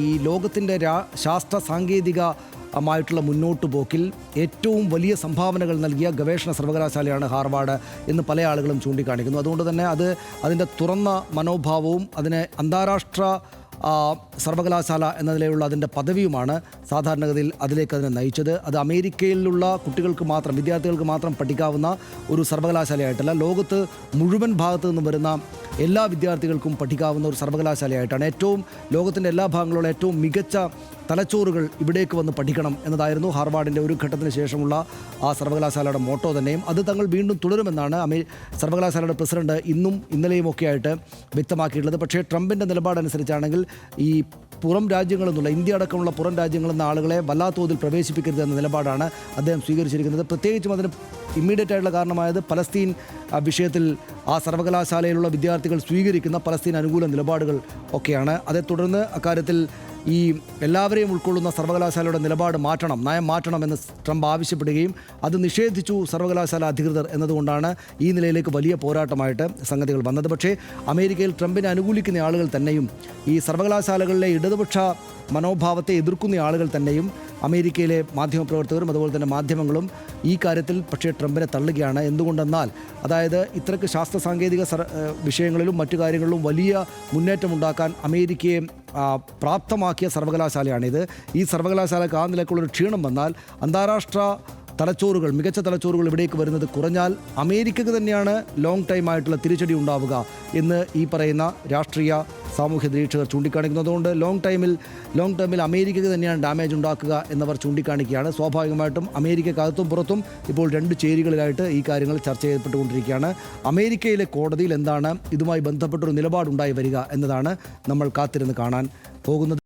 ഈ ലോകത്തിൻ്റെ ശാസ്ത്ര സാങ്കേതികമായിട്ടുള്ള മുന്നോട്ട് പോക്കിൽ ഏറ്റവും വലിയ സംഭാവനകൾ നൽകിയ ഗവേഷണ സർവകലാശാലയാണ് ഹാർവാർഡ് എന്ന് പല ആളുകളും ചൂണ്ടിക്കാണിക്കുന്നു. അതുകൊണ്ട് തന്നെ അതിൻ്റെ തുറന്ന മനോഭാവവും അതിനെ അന്താരാഷ്ട്ര സർവകലാശാല എന്നതിലുള്ള അതിൻ്റെ പദവിയുമാണ് സാധാരണഗതിയിൽ അതിനെ നയിച്ചത്. അത് അമേരിക്കയിലുള്ള കുട്ടികൾക്ക് മാത്രം, വിദ്യാർത്ഥികൾക്ക് മാത്രം പഠിക്കാവുന്ന ഒരു സർവകലാശാലയായിട്ടല്ല, ലോകത്ത് മുഴുവൻ ഭാഗത്തു നിന്നും വരുന്ന എല്ലാ വിദ്യാർത്ഥികൾക്കും പഠിക്കാവുന്ന ഒരു സർവകലാശാലയായിട്ടാണ്. ലോകത്തിൻ്റെ എല്ലാ ഭാഗങ്ങളിലുള്ള ഏറ്റവും മികച്ച തലച്ചോറുകൾ ഇവിടേക്ക് വന്ന് പഠിക്കണം എന്നതായിരുന്നു ഹാർവാർഡിൻ്റെ ഒരു ഘട്ടത്തിന് ശേഷമുള്ള ആ സർവകലാശാലയുടെ മോട്ടോ തന്നെയും. അത് തങ്ങൾ വീണ്ടും തുടരുമെന്നാണ് സർവകലാശാലയുടെ പ്രസിഡന്റ് ഇന്നും ഇന്നലെയും ഒക്കെ ആയിട്ട് വ്യക്തമാക്കിയിട്ടുള്ളത്. പക്ഷേ ട്രംപിൻ്റെ നിലപാടനുസരിച്ചാണെങ്കിൽ ഈ പുറം രാജ്യങ്ങളിൽ നിന്നുള്ള, ഇന്ത്യ അടക്കമുള്ള പുറം രാജ്യങ്ങളിൽ നിന്ന് ആളുകളെ വല്ലാത്ത തോതിൽ പ്രവേശിപ്പിക്കരുത് എന്ന നിലപാടാണ് അദ്ദേഹം സ്വീകരിച്ചിരിക്കുന്നത്. പ്രത്യേകിച്ചും അതിന് ഇമ്മീഡിയറ്റ് ആയിട്ടുള്ള കാരണമായത് പലസ്തീൻ വിഷയത്തിൽ ആ സർവകലാശാലയിലുള്ള വിദ്യാർത്ഥികൾ സ്വീകരിക്കുന്ന പലസ്തീൻ അനുകൂല നിലപാടുകൾ ഒക്കെയാണ്. അതേ തുടർന്ന് അക്കാര്യത്തിൽ ഈ എല്ലാവരെയും ഉൾക്കൊള്ളുന്ന സർവകലാശാലയുടെ നിലപാട് മാറ്റണം, നയം മാറ്റണമെന്ന് ട്രംപ് ആവശ്യപ്പെടുകയും അത് നിഷേധിച്ചു സർവകലാശാല അധികൃതർ എന്നതുകൊണ്ടാണ് ഈ നിലയിലേക്ക് വലിയ പോരാട്ടമായിട്ട് സംഗതികൾ വന്നത്. പക്ഷേ അമേരിക്കയിൽ ട്രംപിനെ അനുകൂലിക്കുന്ന ആളുകൾ തന്നെയും ഈ സർവകലാശാലകളിലെ ഇടതുപക്ഷ മനോഭാവത്തെ എതിർക്കുന്ന ആളുകൾ തന്നെയും അമേരിക്കയിലെ മാധ്യമപ്രവർത്തകരും അതുപോലെ തന്നെ മാധ്യമങ്ങളും ഈ കാര്യത്തിൽ പക്ഷേ ട്രംപിനെ തള്ളുകയാണ്. എന്തുകൊണ്ടെന്നാൽ അതായത് ഇത്രയ്ക്ക് ശാസ്ത്ര സാങ്കേതിക വിഷയങ്ങളിലും മറ്റു കാര്യങ്ങളിലും വലിയ മുന്നേറ്റമുണ്ടാക്കാൻ അമേരിക്കയെ പ്രാപ്തമാക്കിയ സർവകലാശാലയാണിത്. ഈ സർവകലാശാലയ്ക്ക് ആ നിലയ്ക്കുള്ളൊരു ക്ഷീണം വന്നാൽ അന്താരാഷ്ട്ര തലച്ചോറുകൾ, മികച്ച തലച്ചോറുകൾ ഇവിടേക്ക് വരുന്നത് കുറഞ്ഞാൽ അമേരിക്കക്ക് തന്നെയാണ് ലോങ് ടൈമായിട്ടുള്ള തിരിച്ചടി ഉണ്ടാവുക എന്ന് ഈ പറയുന്ന രാഷ്ട്രീയ സാമൂഹ്യ നിരീക്ഷകർ ചൂണ്ടിക്കാണിക്കുന്നു. അതുകൊണ്ട് ലോങ് ടൈമിൽ അമേരിക്കക്ക് തന്നെയാണ് ഡാമേജ് ഉണ്ടാക്കുക എന്നവർ ചൂണ്ടിക്കാണിക്കുകയാണ്. സ്വാഭാവികമായിട്ടും അമേരിക്കക്കകത്തും പുറത്തും ഇപ്പോൾ രണ്ട് ചേരികളിലായിട്ട് ഈ കാര്യങ്ങൾ ചർച്ച ചെയ്യപ്പെട്ടുകൊണ്ടിരിക്കുകയാണ്. അമേരിക്കയിലെ കോടതിയിൽ എന്താണ് ഇതുമായി ബന്ധപ്പെട്ടൊരു നിലപാടുണ്ടായി വരിക എന്നതാണ് നമ്മൾ കാത്തിരുന്ന് കാണാൻ പോകുന്നത്.